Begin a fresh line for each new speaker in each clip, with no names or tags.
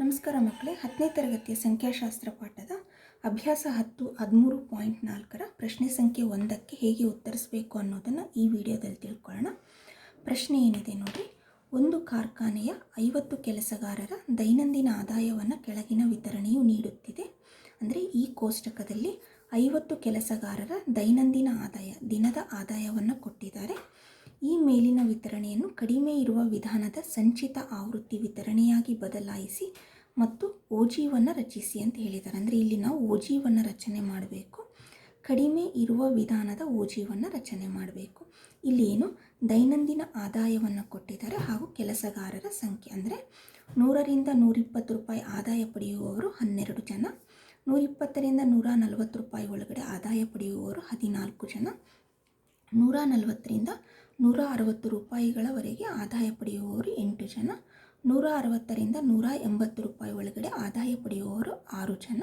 ನಮಸ್ಕಾರ ಮಕ್ಕಳೇ, 10ನೇ ತರಗತಿಯ ಸಂಖ್ಯಾಶಾಸ್ತ್ರ ಪಾಠದ ಅಭ್ಯಾಸ 10 13.4ರ ಪ್ರಶ್ನೆ ಸಂಖ್ಯೆ 1ಕ್ಕೆ ಹೇಗೆ ಉತ್ತರಿಸಬೇಕು ಅನ್ನೋದನ್ನು ಈ ವಿಡಿಯೋದಲ್ಲಿ ತಿಳ್ಕೊಳ್ಳೋಣ. ಪ್ರಶ್ನೆ ಏನಿದೆ ನೋಡಿ. ಒಂದು ಕಾರ್ಖಾನೆಯ 50 ಕೆಲಸಗಾರರ ದೈನಂದಿನ ಆದಾಯವನ್ನು ಕೆಳಗಿನ ವಿತರಣೆಯು ನೀಡುತ್ತಿದೆ. ಅಂದರೆ ಈ ಕೋಷ್ಟಕದಲ್ಲಿ 50 ಕೆಲಸಗಾರರ ದೈನಂದಿನ ಆದಾಯ, ದಿನದ ಆದಾಯವನ್ನು ಕೊಟ್ಟಿದ್ದಾರೆ. ಈ ಮೇಲಿನ ವಿತರಣೆಯನ್ನು ಕಡಿಮೆ ಇರುವ ವಿಧಾನದ ಸಂಚಿತ ಆವೃತ್ತಿ ವಿತರಣೆಯಾಗಿ ಬದಲಾಯಿಸಿ ಮತ್ತು ಓಜಿವನ್ನು ರಚಿಸಿ ಅಂತ ಹೇಳಿದ್ದಾರೆ. ಅಂದರೆ ಇಲ್ಲಿ ನಾವು ಓಜಿವನ್ನು ರಚನೆ ಮಾಡಬೇಕು, ಕಡಿಮೆ ಇರುವ ವಿಧಾನದ ಓಜಿವನ್ನು ರಚನೆ ಮಾಡಬೇಕು. ಇಲ್ಲಿ ಏನು ದೈನಂದಿನ ಆದಾಯವನ್ನು ಕೊಟ್ಟಿದ್ದಾರೆ ಹಾಗೂ ಕೆಲಸಗಾರರ ಸಂಖ್ಯೆ. ಅಂದರೆ 100ರಿಂದ 120 ರೂಪಾಯಿ ಆದಾಯ ಪಡೆಯುವವರು 12 ಜನ, 120ರಿಂದ 140 ರೂಪಾಯಿ ಒಳಗಡೆ ಆದಾಯ ಪಡೆಯುವವರು 14 ಜನ, 140ರಿಂದ 160 ರೂಪಾಯಿಗಳವರೆಗೆ ಆದಾಯ ಪಡೆಯುವವರು 8 ಜನ, 160ರಿಂದ 180 ರೂಪಾಯಿ ಒಳಗಡೆ ಆದಾಯ ಪಡೆಯುವವರು 6 ಜನ,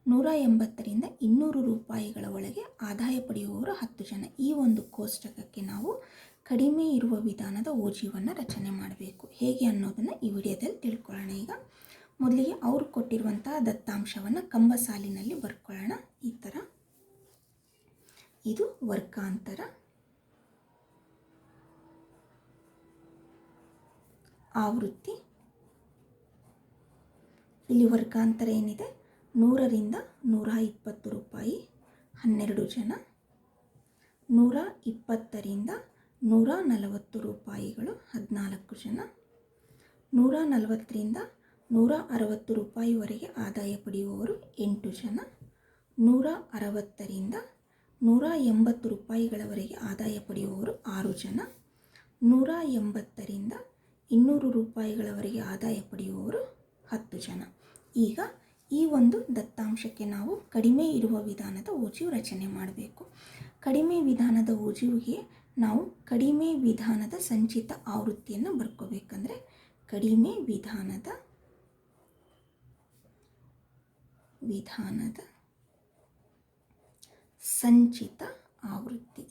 180ರಿಂದ 200 ರೂಪಾಯಿಗಳ ಒಳಗೆ ಆದಾಯ ಪಡೆಯುವವರು 10 ಜನ. ಈ ಒಂದು ಕೋಷ್ಟಕಕ್ಕೆ ನಾವು ಕಡಿಮೆ ಇರುವ ವಿಧಾನದ ಓಜಿವನ್ನು ರಚನೆ ಮಾಡಬೇಕು. ಹೇಗೆ ಅನ್ನೋದನ್ನು ಈ ವಿಡಿಯೋದಲ್ಲಿ ತಿಳ್ಕೊಳ್ಳೋಣ. ಈಗ ಮೊದಲಿಗೆ ಅವರು ಕೊಟ್ಟಿರುವಂತಹ ದತ್ತಾಂಶವನ್ನು ಕಂಬ ಸಾಲಿನಲ್ಲಿ ಬರ್ಕೊಳ್ಳೋಣ. ಈ ಥರ ಇದು ವರ್ಗಾಂತರ, ಆವೃತ್ತಿ. ಇಲ್ಲಿ ವರ್ಗಾಂತರ ಏನಿದೆ 100ರಿಂದ 120 ರೂಪಾಯಿ 12 ಜನ, 120ರಿಂದ 140 ರೂಪಾಯಿಗಳು 14 ಜನ, 140ರಿಂದ 160 ರೂಪಾಯಿವರೆಗೆ ಆದಾಯ ಪಡೆಯುವವರು 8 ಜನ, 160ರಿಂದ 180 ರೂಪಾಯಿಗಳವರೆಗೆ ಆದಾಯ ಪಡೆಯುವವರು 6 ಜನ, 180ರಿಂದ 200 ರೂಪಾಯಿಗಳವರೆಗೆ ಆದಾಯ ಪಡೆಯುವವರು 10 ಜನ. ಈಗ ಈ ಒಂದು ದತ್ತಾಂಶಕ್ಕೆ ನಾವು ಕಡಿಮೆ ಇರುವ ವಿಧಾನದ ಓಜಿಯು ರಚನೆ ಮಾಡಬೇಕು. ಕಡಿಮೆ ವಿಧಾನದ ಓಜಿಯುಗೆ ನಾವು ಕಡಿಮೆ ವಿಧಾನದ ಸಂಚಿತ ಆವೃತ್ತಿಯನ್ನು ಬರ್ಕೋಬೇಕಂದ್ರೆ ಕಡಿಮೆ ವಿಧಾನದ ಸಂಚಿತ ಆವೃತ್ತಿ.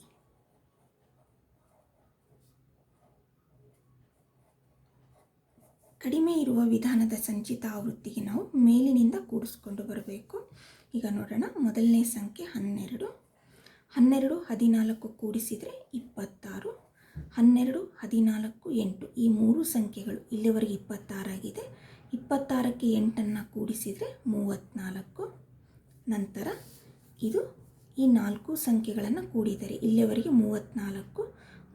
ಕಡಿಮೆ ಇರುವ ವಿಧಾನದ ಸಂಚಿತ ಆವೃತ್ತಿಗೆ ನಾವು ಮೇಲಿನಿಂದ ಕೂಡಿಸ್ಕೊಂಡು ಬರಬೇಕು. ಈಗ ನೋಡೋಣ. ಮೊದಲನೇ ಸಂಖ್ಯೆ 12, 12 14 ಕೂಡಿಸಿದರೆ 26, 12 14 8. ಈ ಮೂರು ಸಂಖ್ಯೆಗಳು ಇಲ್ಲಿವರೆಗೆ 26 ಆಗಿದೆ. 26ಕ್ಕೆ 8ಅನ್ನು ಕೂಡಿಸಿದರೆ 34. ನಂತರ ಇದು ಈ 4 ಸಂಖ್ಯೆಗಳನ್ನು ಕೂಡಿದರೆ ಇಲ್ಲಿವರೆಗೆ 34,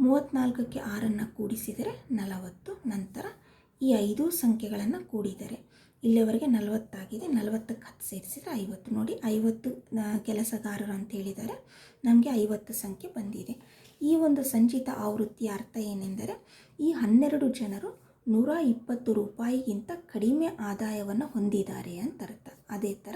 34ಕ್ಕೆ 6ಅನ್ನು ಕೂಡಿಸಿದರೆ 40. ನಂತರ ಈ 5 ಸಂಖ್ಯೆಗಳನ್ನು ಕೂಡಿದರೆ ಇಲ್ಲಿವರೆಗೆ 40 ಆಗಿದೆ. 40ಕ್ಕೆ 10 ಸೇರಿಸಿದರೆ 50. ನೋಡಿ, 50 ಕೆಲಸಗಾರರು ಅಂತ ಹೇಳಿದ್ದಾರೆ, ನಮಗೆ 50 ಸಂಖ್ಯೆ ಬಂದಿದೆ. ಈ ಒಂದು ಸಂಚಿತ ಆವೃತ್ತಿಯ ಅರ್ಥ ಏನೆಂದರೆ ಈ 12 ಜನರು 120 ರೂಪಾಯಿಗಿಂತ ಕಡಿಮೆ ಆದಾಯವನ್ನು ಹೊಂದಿದ್ದಾರೆ ಅಂತ ಅರ್ಥ. ಅದೇ ಥರ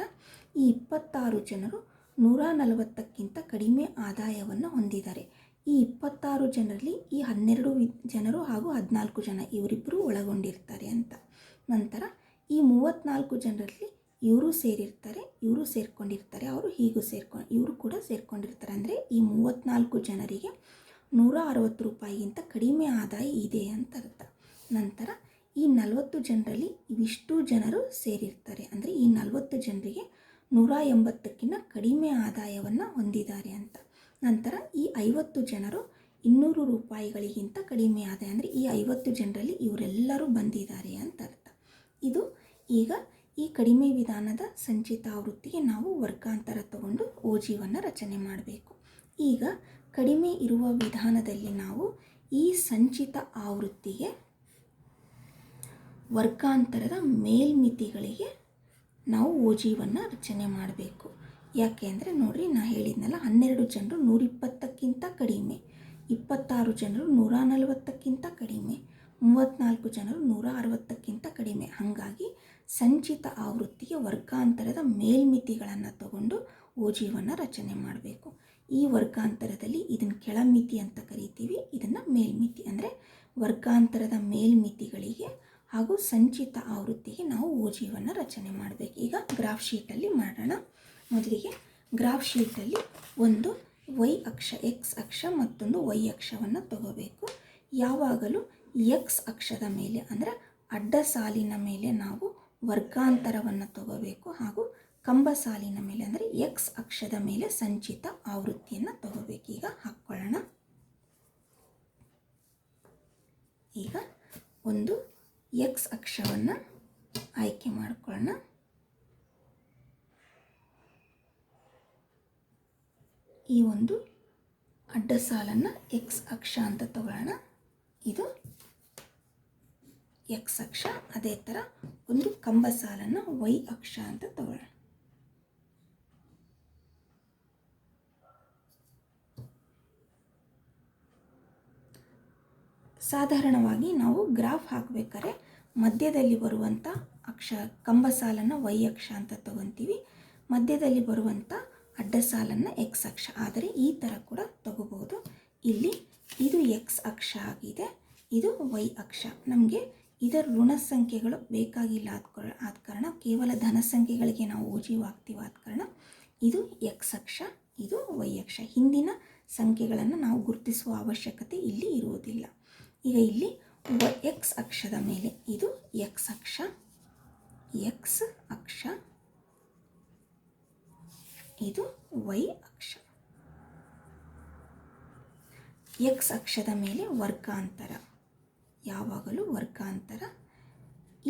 ಈ 26 ಜನರು 140ಕ್ಕಿಂತ ಕಡಿಮೆ ಆದಾಯವನ್ನು ಹೊಂದಿದ್ದಾರೆ. ಈ 26 ಜನರಲ್ಲಿ ಈ 12 ಜನರು ಹಾಗೂ 14 ಜನ ಇವರಿಬ್ಬರು ಒಳಗೊಂಡಿರ್ತಾರೆ ಅಂತ. ನಂತರ ಈ 34 ಜನರಲ್ಲಿ ಇವರು ಸೇರಿರ್ತಾರೆ, ಇವರು ಸೇರ್ಕೊಂಡಿರ್ತಾರೆ, ಅವರು ಇವರು ಕೂಡ ಸೇರ್ಕೊಂಡಿರ್ತಾರೆ. ಅಂದರೆ ಈ 34 ಜನರಿಗೆ 160 ರೂಪಾಯಿಗಿಂತ ಕಡಿಮೆ ಆದಾಯ ಇದೆ ಅಂತ ಅರ್ಥ. ನಂತರ ಈ 40 ಜನರಲ್ಲಿ ಇವಿಷ್ಟು ಜನರು ಸೇರಿರ್ತಾರೆ. ಅಂದರೆ ಈ 40 ಜನರಿಗೆ 180ಕ್ಕಿಂತ ಕಡಿಮೆ ಆದಾಯವನ್ನು ಹೊಂದಿದ್ದಾರೆ ಅಂತ. ನಂತರ ಈ 50 ಜನರು 200 ರೂಪಾಯಿಗಳಿಗಿಂತ ಕಡಿಮೆ ಆದಾಯ, ಅಂದರೆ ಈ 50 ಜನರಲ್ಲಿ ಇವರೆಲ್ಲರೂ ಬಂದಿದ್ದಾರೆ ಅಂತ ಅರ್ಥ. ಇದು ಈಗ ಈ ಕಡಿಮೆ ವಿಧಾನದ ಸಂಚಿತ ಆವೃತ್ತಿಗೆ ನಾವು ವರ್ಗಾಂತರ ತಗೊಂಡು ಓಜಿವನ್ನು ರಚನೆ ಮಾಡಬೇಕು. ಈಗ ಕಡಿಮೆ ಇರುವ ವಿಧಾನದಲ್ಲಿ ನಾವು ಈ ಸಂಚಿತ ಆವೃತ್ತಿಗೆ ವರ್ಗಾಂತರದ ಮೇಲ್ಮಿತಿಗಳಿಗೆ ನಾವು ಓಜಿವನ್ನು ರಚನೆ ಮಾಡಬೇಕು. ಯಾಕೆ ಅಂದರೆ ನೋಡಿರಿ, ನಾನು ಹೇಳಿದ್ನಲ್ಲ, 12 ಜನರು 120ಕ್ಕಿಂತ ಕಡಿಮೆ, 26 ಜನರು 140ಕ್ಕಿಂತ ಕಡಿಮೆ, 34 ಜನರು 160ಕ್ಕಿಂತ ಕಡಿಮೆ. ಹಾಗಾಗಿ ಸಂಚಿತ ಆವೃತ್ತಿಗೆ ವರ್ಗಾಂತರದ ಮೇಲ್ಮಿತಿಗಳನ್ನು ತಗೊಂಡು ಓಜಿವನ್ನು ರಚನೆ ಮಾಡಬೇಕು. ಈ ವರ್ಗಾಂತರದಲ್ಲಿ ಇದನ್ನು ಕೆಳಮಿತಿ ಅಂತ ಕರಿತೀವಿ, ಇದನ್ನು ಮೇಲ್ಮಿತಿ. ಅಂದರೆ ವರ್ಗಾಂತರದ ಮೇಲ್ಮಿತಿಗಳಿಗೆ ಹಾಗೂ ಸಂಚಿತ ಆವೃತ್ತಿಗೆ ನಾವು ಓಜಿವನ್ನು ರಚನೆ ಮಾಡಬೇಕು. ಈಗ ಗ್ರಾಫ್ ಶೀಟಲ್ಲಿ ಮಾಡೋಣ. ಮೊದಲಿಗೆ ಗ್ರಾಫ್ ಶೀಟಲ್ಲಿ ಒಂದು ವೈ ಅಕ್ಷ, ಎಕ್ಸ್ ಅಕ್ಷ, ಮತ್ತೊಂದು ವೈ ಅಕ್ಷವನ್ನು ತಗೋಬೇಕು. ಯಾವಾಗಲೂ ಎಕ್ಸ್ ಅಕ್ಷದ ಮೇಲೆ ಅಂದರೆ ಅಡ್ಡ ಸಾಲಿನ ಮೇಲೆ ನಾವು ವರ್ಗಾಂತರವನ್ನು ತಗೋಬೇಕು ಹಾಗೂ ಕಂಬ ಸಾಲಿನ ಮೇಲೆ ಅಂದರೆ ಎಕ್ಸ್ ಅಕ್ಷದ ಮೇಲೆ ಸಂಚಿತ ಆವೃತ್ತಿಯನ್ನು ತಗೋಬೇಕು. ಈಗ ಹಾಕ್ಕೊಳ್ಳೋಣ. ಈಗ ಒಂದು ಎಕ್ಸ್ ಅಕ್ಷವನ್ನು ಆಯ್ಕೆ ಮಾಡ್ಕೊಳ್ಳೋಣ. ಈ ಒಂದು ಅಡ್ಡ ಸಾಲನ್ನು ಎಕ್ಸ್ ಅಕ್ಷ ಅಂತ ತಗೊಳ್ಳೋಣ. ಇದು ಎಕ್ಸ್ ಅಕ್ಷ. ಅದೇ ಥರ ಒಂದು ಕಂಬ ಸಾಲನ್ನು ವೈ ಅಕ್ಷ ಅಂತ ತಗೊಳ್ಳೋಣ. ಸಾಧಾರಣವಾಗಿ ನಾವು ಗ್ರಾಫ್ ಹಾಕಬೇಕಾದ್ರೆ ಮಧ್ಯದಲ್ಲಿ ಬರುವಂಥ ಅಕ್ಷ ಕಂಬ ಸಾಲನ್ನು ವೈ ಅಕ್ಷ ಅಂತ ತಗೊತೀವಿ, ಮಧ್ಯದಲ್ಲಿ ಬರುವಂಥ ಅಡ್ಡ ಸಾಲನ್ನು ಎಕ್ಸ್ ಅಕ್ಷ. ಆದರೆ ಈ ಥರ ಕೂಡ ತಗೋಬಹುದು. ಇಲ್ಲಿ ಇದು ಎಕ್ಸ್ ಅಕ್ಷ ಆಗಿದೆ, ಇದು ವೈ ಅಕ್ಷ. ನಮಗೆ ಇದರ ಋಣ ಸಂಖ್ಯೆಗಳು ಬೇಕಾಗಿಲ್ಲ ಆದ ಕಾರಣ ಕೇವಲ ಧನ ಸಂಖ್ಯೆಗಳಿಗೆ ನಾವು ಓಜಿವಾಗ್ತೀವಿ ಆದ ಕಾರಣ ಇದು ಎಕ್ಸ್ ಅಕ್ಷ, ಇದು ವೈ ಅಕ್ಷ. ಹಿಂದಿನ ಸಂಖ್ಯೆಗಳನ್ನು ನಾವು ಗುರುತಿಸುವ ಅವಶ್ಯಕತೆ ಇಲ್ಲಿ ಇರುವುದಿಲ್ಲ. ಈಗ ಇಲ್ಲಿ ಎಕ್ಸ್ ಅಕ್ಷದ ಮೇಲೆ ಇದು ಎಕ್ಸ್ ಅಕ್ಷ, ಎಕ್ಸ್ ಅಕ್ಷ, ಇದು ವೈ ಅಕ್ಷ. ಎಕ್ಸ್ ಅಕ್ಷದ ಮೇಲೆ ವರ್ಗಾಂತರ, ಯಾವಾಗಲೂ ವರ್ಗಾಂತರ.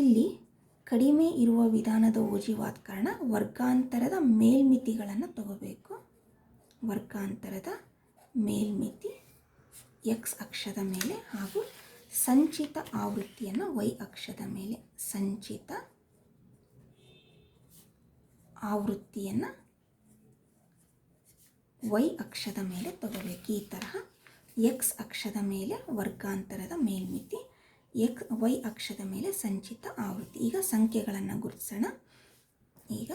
ಇಲ್ಲಿ ಕಡಿಮೆ ಇರುವ ವಿಧಾನದ ಓಜಿವಾದ ಕಾರಣ ವರ್ಗಾಂತರದ ಮೇಲ್ಮಿತಿಗಳನ್ನು ತಗೋಬೇಕು. ವರ್ಗಾಂತರದ ಮೇಲ್ಮಿತಿ ಎಕ್ಸ್ ಅಕ್ಷದ ಮೇಲೆ ಹಾಗೂ ಸಂಚಿತ ಆವೃತ್ತಿಯನ್ನು ವೈ ಅಕ್ಷದ ಮೇಲೆ, ಸಂಚಿತ ಆವೃತ್ತಿಯನ್ನು ವೈ ಅಕ್ಷದ ಮೇಲೆ ತಗೋಬೇಕು. ಈ ತರಹ ಎಕ್ಸ್ ಅಕ್ಷದ ಮೇಲೆ ವರ್ಗಾಂತರದ ಮೇಲ್ಮಿತಿ, ವೈ ಅಕ್ಷದ ಮೇಲೆ ಸಂಚಿತ ಆವೃತ್ತಿ. ಈಗ ಸಂಖ್ಯೆಗಳನ್ನು ಗುರುತಿಸೋಣ. ಈಗ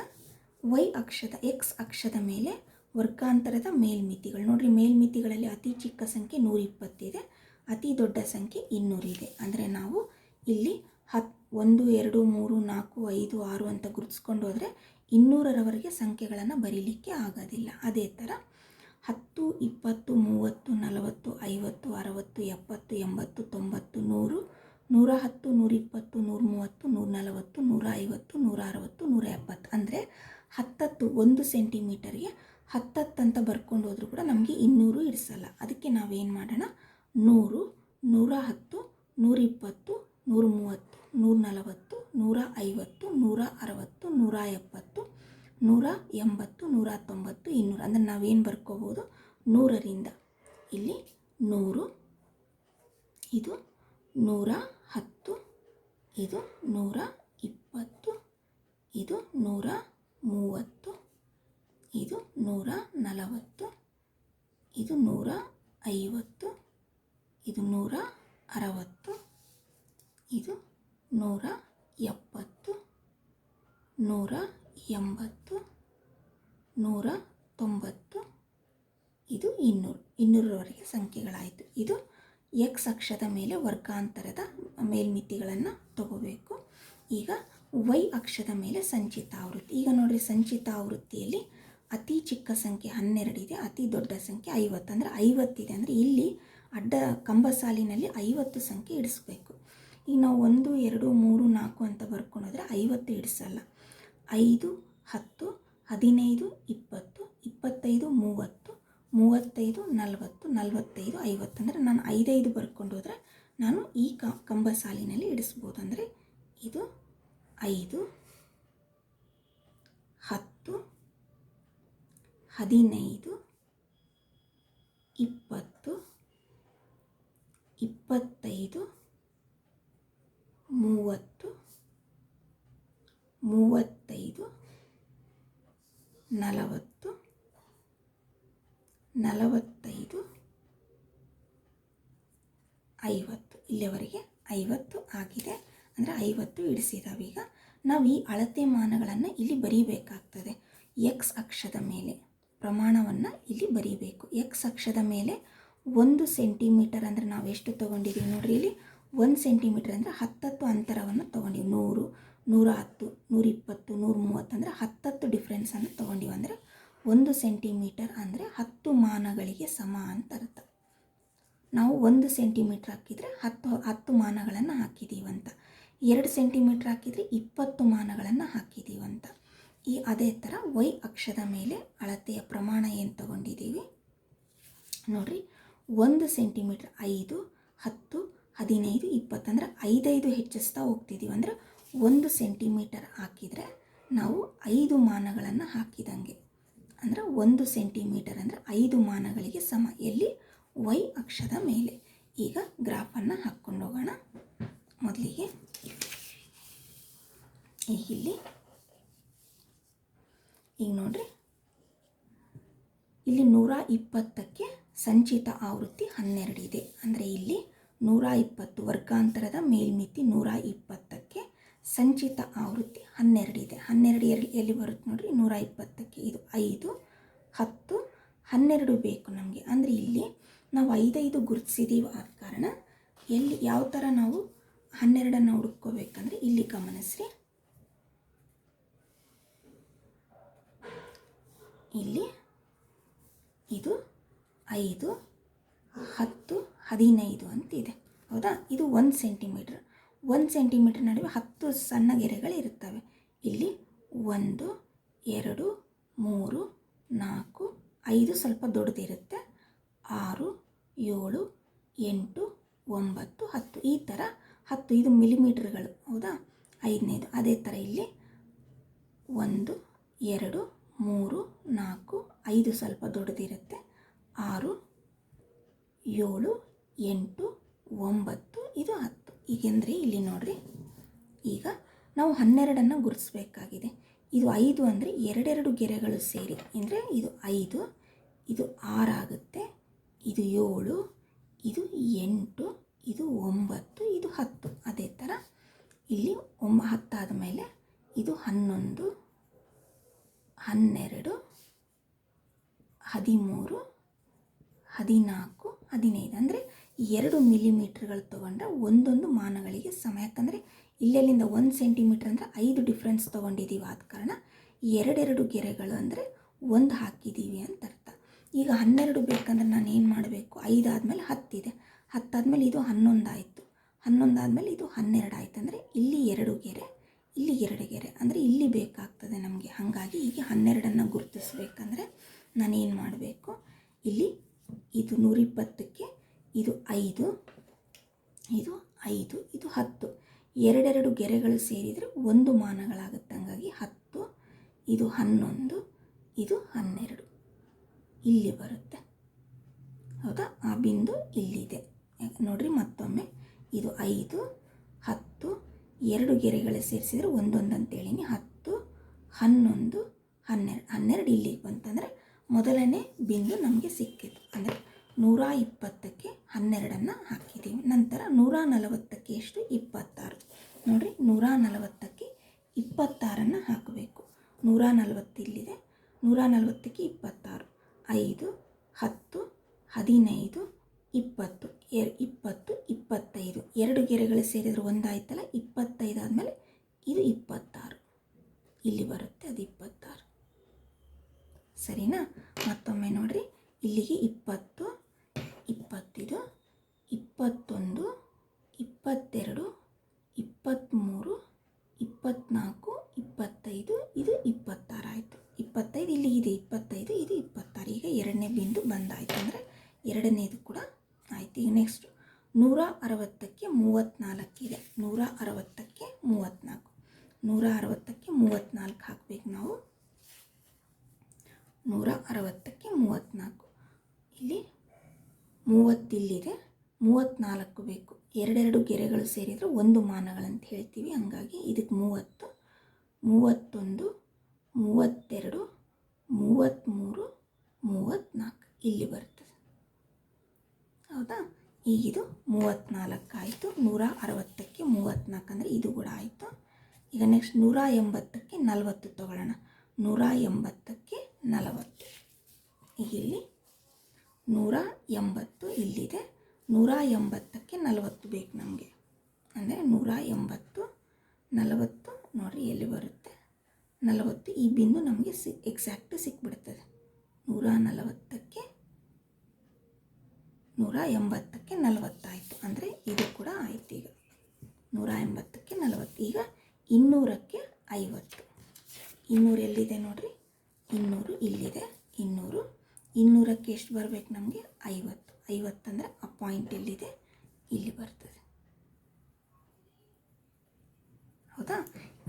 ವೈ ಅಕ್ಷದ ಎಕ್ಸ್ ಅಕ್ಷದ ಮೇಲೆ ವರ್ಗಾಂತರದ ಮೇಲ್ಮಿತಿಗಳು ನೋಡ್ರಿ. ಮೇಲ್ಮಿತಿಗಳಲ್ಲಿ ಅತಿ ಚಿಕ್ಕ ಸಂಖ್ಯೆ 120 ಇದೆ, ಅತಿ ದೊಡ್ಡ ಸಂಖ್ಯೆ 200 ಇದೆ. ಅಂದರೆ ನಾವು ಇಲ್ಲಿ 1, 2, 3, 4, 5, 6 ಅಂತ ಗುರುತಿಸ್ಕೊಂಡು ಹೋದರೆ 200ರವರೆಗೆ ಸಂಖ್ಯೆಗಳನ್ನು ಬರೀಲಿಕ್ಕೆ ಆಗೋದಿಲ್ಲ. ಅದೇ ಥರ 10, 20, 30, 40, 50, 60, 70, 80, 90, 100, 110, 120, 130, 140, 150, 160, 170. ಅಂದರೆ 10 1 ಸೆಂಟಿಮೀಟರ್ಗೆ 10 ಅಂತ ಬರ್ಕೊಂಡು ಹೋದರೂ ಕೂಡ ನಮಗೆ 200 ಇಡಿಸಲ್ಲ. ಅದಕ್ಕೆ ನಾವೇನು ಮಾಡೋಣ, 100, 110, 120, 130, 140, 150, 160, 170, 180, 190, 200. ಅಂದರೆ ನಾವೇನು ಬರ್ಕೋಬೋದು, 100ರಿಂದ ಇಲ್ಲಿ 100, ಇದು 110, ಇದು 120, ಇದು 130, ಇದು 140, ಇದು 150, ಇದು 160, ಇದು 170, 180, 190, ಇದು 200. 200ರವರೆಗೆ ಸಂಖ್ಯೆಗಳಾಯಿತು. ಇದು ಎಕ್ಸ್ ಅಕ್ಷದ ಮೇಲೆ ವರ್ಗಾಂತರದ ಮೇಲ್ಮಿತಿಗಳನ್ನು ತಗೋಬೇಕು. ಈಗ ವೈ ಅಕ್ಷದ ಮೇಲೆ ಸಂಚಿತ ಆವೃತ್ತಿ. ಈಗ ನೋಡಿರಿ, ಸಂಚಿತ ಆವೃತ್ತಿಯಲ್ಲಿ ಅತಿ ಚಿಕ್ಕ ಸಂಖ್ಯೆ 12 ಇದೆ, ಅತಿ ದೊಡ್ಡ ಸಂಖ್ಯೆ 50. ಅಂದರೆ 50 ಇದೆ. ಅಂದರೆ ಇಲ್ಲಿ ಅಡ್ಡ ಕಂಬ ಸಾಲಿನಲ್ಲಿ 50 ಸಂಖ್ಯೆ ಇಡಿಸ್ಬೇಕು. ಈಗ ನಾವು 1, 2, 3, 4 ಅಂತ ಬರ್ಕೊಂಡೋದ್ರೆ 50 ಇಡಿಸಲ್ಲ. 5, 10, 15, 20, 25, 30, 35, 40, 45, 50. ಅಂದರೆ ನಾನು 5 ಬರ್ಕೊಂಡು ಹೋದರೆ ನಾನು ಈ ಕಂಬ ಸಾಲಿನಲ್ಲಿ ಇಡಿಸ್ಬೋದು. ಅಂದರೆ ಇದು 5, 10, 15, 20, 25, 30, 35, 40, 45, 50. ಇಲ್ಲಿವರೆಗೆ 50 ಆಗಿದೆ. ಅಂದರೆ 50 ಇಡಿಸಿದಾವೆ. ಈಗ ನಾವು ಈ ಅಳತೆ ಮಾನಗಳನ್ನು ಇಲ್ಲಿ ಬರೀಬೇಕಾಗ್ತದೆ. ಎಕ್ಸ್ ಅಕ್ಷದ ಮೇಲೆ ಪ್ರಮಾಣವನ್ನು ಇಲ್ಲಿ ಬರೀಬೇಕು. ಎಕ್ಸ್ ಅಕ್ಷದ ಮೇಲೆ 1 ಸೆಂಟಿಮೀಟರ್ ಅಂದರೆ ನಾವು ಎಷ್ಟು ತೊಗೊಂಡಿದ್ದೀವಿ ನೋಡ್ರಿ, ಇಲ್ಲಿ 1 ಸೆಂಟಿಮೀಟರ್ ಅಂದರೆ 10 ಅಂತರವನ್ನು ತೊಗೊಂಡಿವಿ. 100, 110, 120, 130 ಅಂದರೆ 10 ಡಿಫ್ರೆನ್ಸನ್ನು ತೊಗೊಂಡಿವಿ. ಅಂದರೆ 1 ಸೆಂಟಿಮೀಟರ್ ಅಂದರೆ 10 ಮಾನಗಳಿಗೆ ಸಮ ಅಂತ ಅರ್ಥ. ನಾವು 1 ಸೆಂಟಿಮೀಟರ್ ಹಾಕಿದರೆ 10 ಮಾನಗಳನ್ನು ಹಾಕಿದ್ದೀವಂತ. 2 ಸೆಂಟಿಮೀಟ್ರ್ ಹಾಕಿದರೆ 20 ಮಾನಗಳನ್ನು ಹಾಕಿದ್ದೀವಂತ. ಅದೇ ಥರ ವೈ ಅಕ್ಷದ ಮೇಲೆ ಅಳತೆಯ ಪ್ರಮಾಣ ಏನು ತಗೊಂಡಿದ್ದೀವಿ ನೋಡಿರಿ. 1 ಸೆಂಟಿಮೀಟ್ರ್ 5, 10, 15, 20 ಅಂದರೆ 5 ಹೆಚ್ಚಿಸ್ತಾ ಹೋಗ್ತಿದ್ದೀವಿ. ಅಂದರೆ 1 ಸೆಂಟಿಮೀಟರ್ ಹಾಕಿದರೆ ನಾವು 5 ಮಾನಗಳನ್ನು ಹಾಕಿದಂಗೆ. ಅಂದರೆ 1 ಸೆಂಟಿಮೀಟರ್ ಅಂದರೆ 5 ಮಾನಗಳಿಗೆ ಸಮ, ಎಲ್ಲಿ ವೈ ಅಕ್ಷದ ಮೇಲೆ. ಈಗ ಗ್ರಾಫನ್ನು ಹಾಕ್ಕೊಂಡು ಹೋಗೋಣ. ಮೊದಲಿಗೆ ಇಲ್ಲಿ ಈಗ ನೋಡ್ರಿ, ಇಲ್ಲಿ 120ಕ್ಕೆ ಸಂಚಿತ ಆವೃತ್ತಿ 12 ಇದೆ. ಅಂದರೆ ಇಲ್ಲಿ 120 ವರ್ಗಾಂತರದ ಮೇಲ್ಮಿತಿ 120ಕ್ಕೆ ಸಂಚಿತ ಆವೃತ್ತಿ 12 ಇದೆ. 12 ಎಲ್ಲಿ ಬರುತ್ತೆ ನೋಡ್ರಿ, 120ಕ್ಕೆ. ಇದು 5, 10, 12 ಬೇಕು ನಮಗೆ. ಅಂದರೆ ಇಲ್ಲಿ ನಾವು 5 ಗುರುತಿಸಿದ್ದೀವಿ. ಆದ ಕಾರಣ ಎಲ್ಲಿ ಯಾವ ಥರ ನಾವು 12 ಹುಡುಕೋಬೇಕಂದ್ರೆ ಇಲ್ಲಿ ಗಮನಿಸ್ರಿ. ಇಲ್ಲಿ ಇದು 5, 10, 15 ಅಂತಿದೆ, ಹೌದಾ. ಇದು 1 ಸೆಂಟಿಮೀಟ್ರ್. 1 ಸೆಂಟಿಮೀಟ್ರ್ ನಡುವೆ 10 ಸಣ್ಣ ಗೆರೆಗಳಿರುತ್ತವೆ. ಇಲ್ಲಿ 1, 2, 3, 4, 5 ಸ್ವಲ್ಪ ದೊಡ್ಡದಿರುತ್ತೆ, 6, 7, 8, 9, 10 ಈ ಥರ 10. ಇದು ಮಿಲಿಮೀಟ್ರ್ಗಳು, ಹೌದಾ. 5ನೇದು ಅದೇ ಥರ ಇಲ್ಲಿ 1, 2, 3, 4, 5 ಸ್ವಲ್ಪ ದೊಡ್ಡದಿರುತ್ತೆ, 6, 7, 8, 9 ಇದು 10. ಈಗೆಂದರೆ ಇಲ್ಲಿ ನೋಡಿರಿ, ಈಗ ನಾವು 12 ಗುರುತಿಸಬೇಕಾಗಿದೆ. ಇದು 5 ಅಂದರೆ 2 ಗೆರೆಗಳು ಸೇರಿ ಅಂದರೆ ಇದು 5, ಇದು 6 ಆಗುತ್ತೆ, ಇದು 7, ಇದು 8, ಇದು 9, ಇದು 10. ಅದೇ ಥರ ಇಲ್ಲಿ 10 ಆದಮೇಲೆ ಇದು 11, 12, 13, 14, 15 ಅಂದರೆ 2 ಮಿಲಿಮೀಟ್ರ್ಗಳು ತೊಗೊಂಡ್ರೆ ಒಂದೊಂದು ಮಾನಗಳಿಗೆ ಸಮ. ಯಾಕಂದರೆ ಇಲ್ಲೆಲ್ಲಿಂದ 1 ಸೆಂಟಿಮೀಟ್ರ್ ಅಂದರೆ 5 ಡಿಫ್ರೆನ್ಸ್ ತೊಗೊಂಡಿದ್ದೀವಿ. ಆದ ಕಾರಣ 2 ಗೆರೆಗಳು ಅಂದರೆ 1 ಹಾಕಿದ್ದೀವಿ ಅಂತ ಅರ್ಥ. ಈಗ 12 ಬೇಕಂದ್ರೆ ನಾನು ಏನು ಮಾಡಬೇಕು, 5 ಆದಮೇಲೆ 10 ಇದೆ, 10 ಆದಮೇಲೆ ಇದು 11 ಆಯಿತು, 11 ಆದಮೇಲೆ ಇದು 12 ಆಯಿತು. ಅಂದರೆ ಇಲ್ಲಿ 2 ಗೆರೆ, ಇಲ್ಲಿ 2 ಗೆರೆ, ಅಂದರೆ ಇಲ್ಲಿ ಬೇಕಾಗ್ತದೆ ನಮಗೆ. ಹಾಗಾಗಿ ಈಗ 12 ಗುರುತಿಸ್ಬೇಕಂದ್ರೆ ನಾನೇನು ಮಾಡಬೇಕು, ಇಲ್ಲಿ ಇದು 120ಕ್ಕೆ ಇದು 5, ಇದು 5, ಇದು 10. 2 ಗೆರೆಗಳು ಸೇರಿದರೆ 1 ಮಾನಗಳಾಗುತ್ತೆ. ಹಾಗಾಗಿ 10, ಇದು 11, ಇದು 12 ಇಲ್ಲಿ ಬರುತ್ತೆ, ಹೌದಾ. ಆ ಬಿಂದು ಇಲ್ಲಿದೆ ನೋಡಿರಿ. ಮತ್ತೊಮ್ಮೆ ಇದು 5, 10, 2 ಗೆರೆಗಳು ಸೇರಿಸಿದರೆ 1 ಅಂತೇಳಿನಿ. 10, 11, 12, 12 ಇಲ್ಲಿಗೆ ಬಂತಂದರೆ ಮೊದಲನೇ ಬಿಂದು ನಮಗೆ ಸಿಕ್ಕಿತು. ಅಂದರೆ 120ಕ್ಕೆ 12 ಹಾಕಿದ್ದೀವಿ. ನಂತರ 140ಕ್ಕೆ ಎಷ್ಟು, 26 ನೋಡಿರಿ. 140ಕ್ಕೆ 26 ಹಾಕಬೇಕು. 140 ಇಲ್ಲಿದೆ, 140ಕ್ಕೆ 26, 5, 10, 15, 20, 20, 25. 2 ಗೆರೆಗಳು ಸೇರಿದರೆ 1 ಆಯ್ತಲ್ಲ, 25 ಆದಮೇಲೆ ಇದು 26 ಇಲ್ಲಿ ಬರುತ್ತೆ, ಅದು 26 ಸರಿನಾ. ಮತ್ತೊಮ್ಮೆ ನೋಡಿರಿ, ಇಲ್ಲಿಗೆ 20, 21, 22, 23, 24, 25, ಇದು 26 ಆಯಿತು. 25 ಇಲ್ಲಿಗಿದೆ, 25, ಇದು 26. ಈಗ 2ನೇ ಬಿಂದು ಬಂದಾಯಿತು. ಅಂದರೆ 2ನೇದು ಕೂಡ ಆಯಿತು. ಈಗ ನೆಕ್ಸ್ಟ್ 160ಕ್ಕೆ 34 ಇದೆ. 160ಕ್ಕೆ 34, 160ಕ್ಕೆ 34 ಹಾಕಬೇಕು ನಾವು. 160ಕ್ಕೆ 34, ಇಲ್ಲಿ 30 ಇಲ್ಲಿದೆ, 34 ಬೇಕು. 2 ಗೆರೆಗಳು ಸೇರಿದರೆ 1 ಮಾನಗಳಂತ ಹೇಳ್ತೀವಿ. ಹಂಗಾಗಿ ಇದಕ್ಕೆ 30, 31, 32, 33, 34 ಇಲ್ಲಿ ಬರ್ತದೆ, ಹೌದಾ. ಈಗಿದು 34 ಆಯಿತು. 160ಕ್ಕೆ 34 ಅಂದರೆ ಇದು ಕೂಡ ಆಯಿತು. ಈಗ ನೆಕ್ಸ್ಟ್ 180ಕ್ಕೆ 40 ತೊಗೊಳ್ಳೋಣ. 180ಕ್ಕೆ 40, ಈಗ ಇಲ್ಲಿ 180 ಇಲ್ಲಿದೆ, 180ಕ್ಕೆ 40 ಬೇಕು ನಮಗೆ. ಅಂದರೆ 180, 40 ನೋಡಿರಿ ಎಲ್ಲಿ ಬರುತ್ತೆ, 40. ಈ ಬಿಂದು ನಮಗೆ ಎಕ್ಸಾಕ್ಟ್ ಸಿಕ್ಬಿಡ್ತದೆ. 140ಕ್ಕೆ 180ಕ್ಕೆ 40 ಆಯಿತು. ಅಂದರೆ ಇದು ಕೂಡ ಆಯಿತು. ಈಗ 180ಕ್ಕೆ 40. ಈಗ 200ಕ್ಕೆ 50. 200 ಎಲ್ಲಿದೆ ನೋಡಿರಿ, 200 ಇಲ್ಲಿದೆ. 200ಕ್ಕೆ ಎಷ್ಟು ಬರಬೇಕು ನಮಗೆ? 50. 50 ಅಂದರೆ ಆ ಪಾಯಿಂಟ್ ಎಲ್ಲಿದೆ? ಇಲ್ಲಿ ಬರ್ತದೆ. ಹೌದಾ?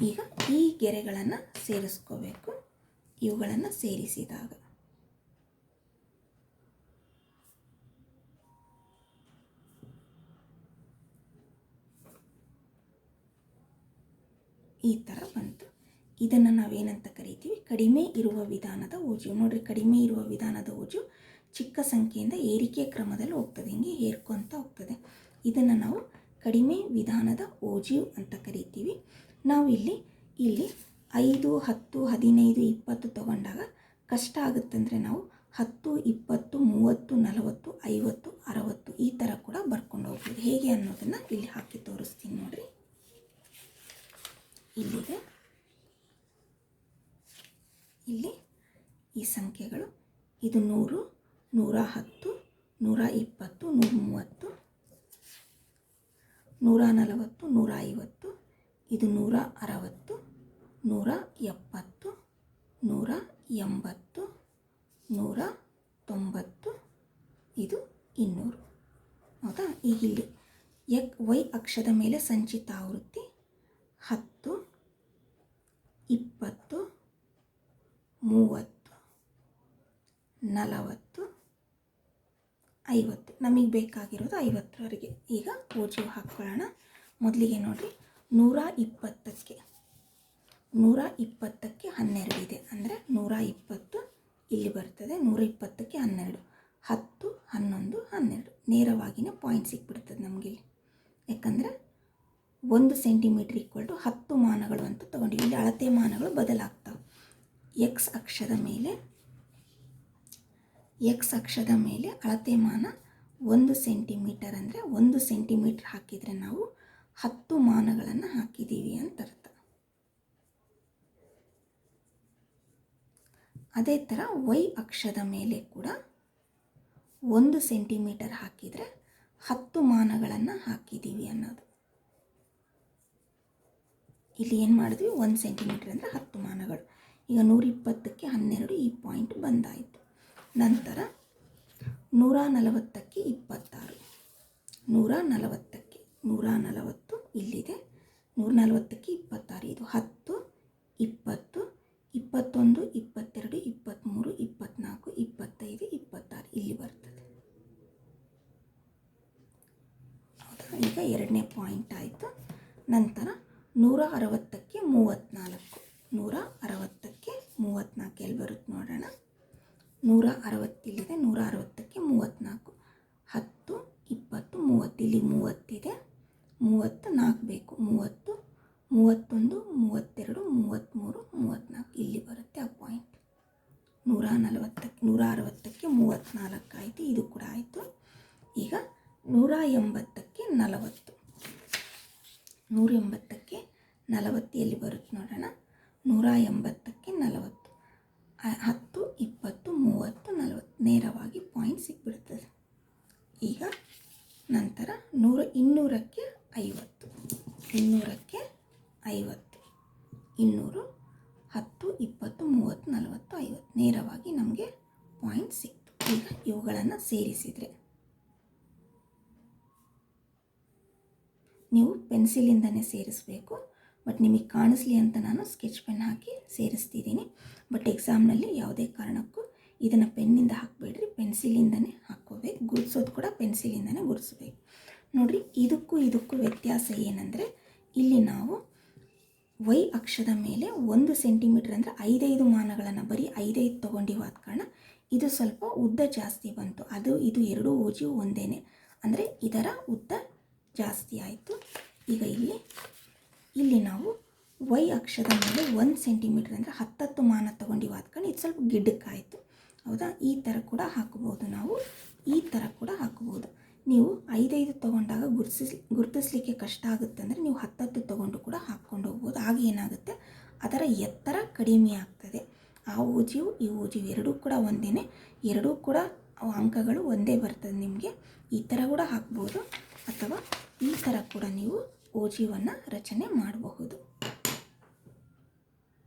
ಈಗ ಈ ಗೆರೆಗಳನ್ನು ಸೇರಿಸ್ಕೋಬೇಕು. ಇವುಗಳನ್ನು ಸೇರಿಸಿದಾಗ ಈ ಥರ ಬಂತು. ಇದನ್ನು ನಾವೇನಂತ ಕರಿತೀವಿ? ಕಡಿಮೆ ಇರುವ ವಿಧಾನದ ಓಜು. ನೋಡಿರಿ, ಕಡಿಮೆ ಇರುವ ವಿಧಾನದ ಓಜು ಚಿಕ್ಕ ಸಂಖ್ಯೆಯಿಂದ ಏರಿಕೆ ಕ್ರಮದಲ್ಲಿ ಹೋಗ್ತದೆ, ಹಿಂಗೆ ಏರ್ಕೊಂತ ಹೋಗ್ತದೆ. ಇದನ್ನು ನಾವು ಕಡಿಮೆ ವಿಧಾನದ ಓಜು ಅಂತ ಕರಿತೀವಿ. ನಾವು ಇಲ್ಲಿ 5, 10, 15, 20 ತಗೊಂಡಾಗ ಕಷ್ಟ ಆಗುತ್ತಂದರೆ ನಾವು 10, 20, 30, 40, 50, 60 ಈ ಥರ ಕೂಡ ಬರ್ಕೊಂಡು ಹೋಗ್ಬೋದು. ಹೇಗೆ ಅನ್ನೋದನ್ನು ಇಲ್ಲಿ ಹಾಕಿ ತೋರಿಸ್ತೀನಿ ನೋಡಿರಿ. ಇಲ್ಲಿದೆ, ಇಲ್ಲಿ ಈ ಸಂಖ್ಯೆಗಳು. ಇದು 100, 110, 120, 130, 140, 150. ಇದು 160, 170, 180, 190. ಇದು 200. ಹೌದಾ? ಈಗ ಇಲ್ಲಿ ವೈ ಅಕ್ಷದ ಮೇಲೆ ಸಂಚಿತ ಆವೃತ್ತಿ 10, 20, 30, 40, 50. ನಮಗೆ ಬೇಕಾಗಿರೋದು 50ರವರೆಗೆ. ಈಗ ಓಜು ಹಾಕ್ಕೊಳ್ಳೋಣ. ಮೊದಲಿಗೆ ನೋಡಿರಿ, 120ಕ್ಕೆ 12 ಇದೆ ಅಂದರೆ 120 ಇಲ್ಲಿ ಬರ್ತದೆ. 120ಕ್ಕೆ 12, 10, 11, 12 ನೇರವಾಗಿಯೇ ಪಾಯಿಂಟ್ ಸಿಕ್ಬಿಡ್ತದೆ ನಮಗೆ. ಯಾಕಂದರೆ 1 ಸೆಂಟಿಮೀಟ್ರ್ = 10 ಮಾನಗಳು ಅಂತ ತೊಗೊಂಡಿವಿ. ಇಲ್ಲಿ ಅಳತೆ ಮಾನಗಳು ಬದಲಾಗ್ತವೆ. ಎಕ್ಸ್ ಅಕ್ಷದ ಮೇಲೆ ಅಳತೆ ಮಾನ 1 ಸೆಂಟಿಮೀಟರ್ ಅಂದರೆ 1 ಸೆಂಟಿಮೀಟ್ರ್ ಹಾಕಿದರೆ ನಾವು 10 ಮಾನಗಳನ್ನು ಹಾಕಿದ್ದೀವಿ ಅಂತ ಅರ್ಥ. ಅದೇ ಥರ ವೈ ಅಕ್ಷದ ಮೇಲೆ ಕೂಡ 1 ಸೆಂಟಿಮೀಟರ್ ಹಾಕಿದರೆ 10 ಮಾನಗಳನ್ನು ಹಾಕಿದ್ದೀವಿ ಅನ್ನೋದು. ಇಲ್ಲಿ ಏನು ಮಾಡಿದ್ವಿ? 1 ಸೆಂಟಿಮೀಟರ್ ಅಂದರೆ 10 ಮಾನಗಳು. ಈಗ 120ಕ್ಕೆ 12 ಈ ಪಾಯಿಂಟ್ ಬಂದಾಯಿತು. ನಂತರ 140ಕ್ಕೆ 26, 140 ಇಲ್ಲಿದೆ. 140ಕ್ಕೆ 26, ಇದು 10, 20, 21, 22, 23, 24, 25, 26 ಇಲ್ಲಿ ಬರ್ತದೆ. ಹೌದಾ? ಈಗ ಎರಡನೇ ಪಾಯಿಂಟ್ ಆಯಿತು. ನಂತರ 160ಕ್ಕೆ 34, 160ಕ್ಕೆ 34 ಎಲ್ಲಿ ಬರುತ್ತೆ ನೋಡೋಣ. 160 ಇಲ್ಲಿದೆ. 160ಕ್ಕೆ 34, 10, 20, 30 ಇಲ್ಲಿ 30 ಇದೆ. 34 ಬೇಕು. 30, 31, 32, 33, 34 ಇಲ್ಲಿ ಬರುತ್ತೆ ಆ ಪಾಯಿಂಟ್. 160ಕ್ಕೆ 34 ಆಯಿತು. ಇದು ಕೂಡ ಆಯಿತು. ಈಗ 180ಕ್ಕೆ 40, 180ಕ್ಕೆ 40 ಎಲ್ಲಿ ಬರುತ್ತೆ ನೋಡೋಣ. 180ಕ್ಕೆ 40, 10, 20, 30, 40 ನೇರವಾಗಿ ಪಾಯಿಂಟ್ ಸಿಕ್ಬಿಡ್ತದೆ. ಈಗ ನಂತರ 200ಕ್ಕೆ 50, 200ಕ್ಕೆ 50, 200, 10, 20, 30, 40, 50 ನೇರವಾಗಿ ನಮಗೆ ಪಾಯಿಂಟ್ ಸಿಕ್ತು. ಈಗ ಇವುಗಳನ್ನು ಸೇರಿಸಿದರೆ ನೀವು ಪೆನ್ಸಿಲಿಂದನೇ ಸೇರಿಸಬೇಕು. ಬಟ್ ನಿಮಗೆ ಕಾಣಿಸ್ಲಿ ಅಂತ ನಾನು ಸ್ಕೆಚ್ ಪೆನ್ ಹಾಕಿ ಸೇರಿಸ್ತಿದ್ದೀನಿ. ಬಟ್ ಎಕ್ಸಾಮ್ನಲ್ಲಿ ಯಾವುದೇ ಕಾರಣಕ್ಕೂ ಇದನ್ನು ಪೆನ್ನಿಂದ ಹಾಕಬೇಡ್ರಿ, ಪೆನ್ಸಿಲಿಂದನೇ ಹಾಕ್ಕೋಬೇಕು. ಗುರ್ಸೋದು ಕೂಡ ಪೆನ್ಸಿಲಿಂದನೇ ಗುರ್ಸ್ಬೇಕು. ನೋಡಿರಿ, ಇದಕ್ಕೂ ವ್ಯತ್ಯಾಸ ಏನಂದರೆ ಇಲ್ಲಿ ನಾವು ವೈ ಅಕ್ಷದ ಮೇಲೆ 1 ಸೆಂಟಿಮೀಟ್ರ್ ಅಂದರೆ 5 ಮಾನಗಳನ್ನು ಬರೀ 5 ತೊಗೊಂಡಿವಾದ ಕಾರಣ ಇದು ಸ್ವಲ್ಪ ಉದ್ದ ಜಾಸ್ತಿ ಬಂತು. ಇದು ಎರಡೂ ಓಜು ಒಂದೇ ಅಂದರೆ ಇದರ ಉದ್ದ ಜಾಸ್ತಿ ಆಯಿತು. ಈಗ ಇಲ್ಲಿ ನಾವು ವೈ ಅಕ್ಷದ ಮೇಲೆ 1 ಸೆಂಟಿಮೀಟ್ರ್ ಅಂದರೆ 10 ಮಾನ ತೊಗೊಂಡಿವಾದ ಕಾರಣ ಇದು ಸ್ವಲ್ಪ ಗಿಡ್ಡಕ್ಕಾಯಿತು. ಹೌದಾ? ಈ ಥರ ಕೂಡ ಹಾಕ್ಬೋದು ನಾವು, ಈ ಥರ ಕೂಡ ಹಾಕ್ಬೋದು. ನೀವು 5 ತೊಗೊಂಡಾಗ ಗುರುತಿಸ್ಲಿಕ್ಕೆ ಕಷ್ಟ ಆಗುತ್ತೆ ಅಂದರೆ ನೀವು 10 ತೊಗೊಂಡು ಕೂಡ ಹಾಕ್ಕೊಂಡು ಹೋಗ್ಬೋದು. ಆಗ ಏನಾಗುತ್ತೆ, ಅದರ ಎತ್ತರ ಕಡಿಮೆ ಆಗ್ತದೆ. ಆ ಓಜಿಯು ಈ ಓಜಿಯು ಎರಡೂ ಕೂಡ ಒಂದೇ, ಎರಡೂ ಕೂಡ ಅಂಕಗಳು ಒಂದೇ ಬರ್ತದೆ ನಿಮಗೆ. ಈ ಥರ ಕೂಡ ಹಾಕ್ಬೋದು ಅಥವಾ ಈ ಥರ ಕೂಡ ನೀವು ಓಜಿವನ್ನು ರಚನೆ ಮಾಡಬಹುದು.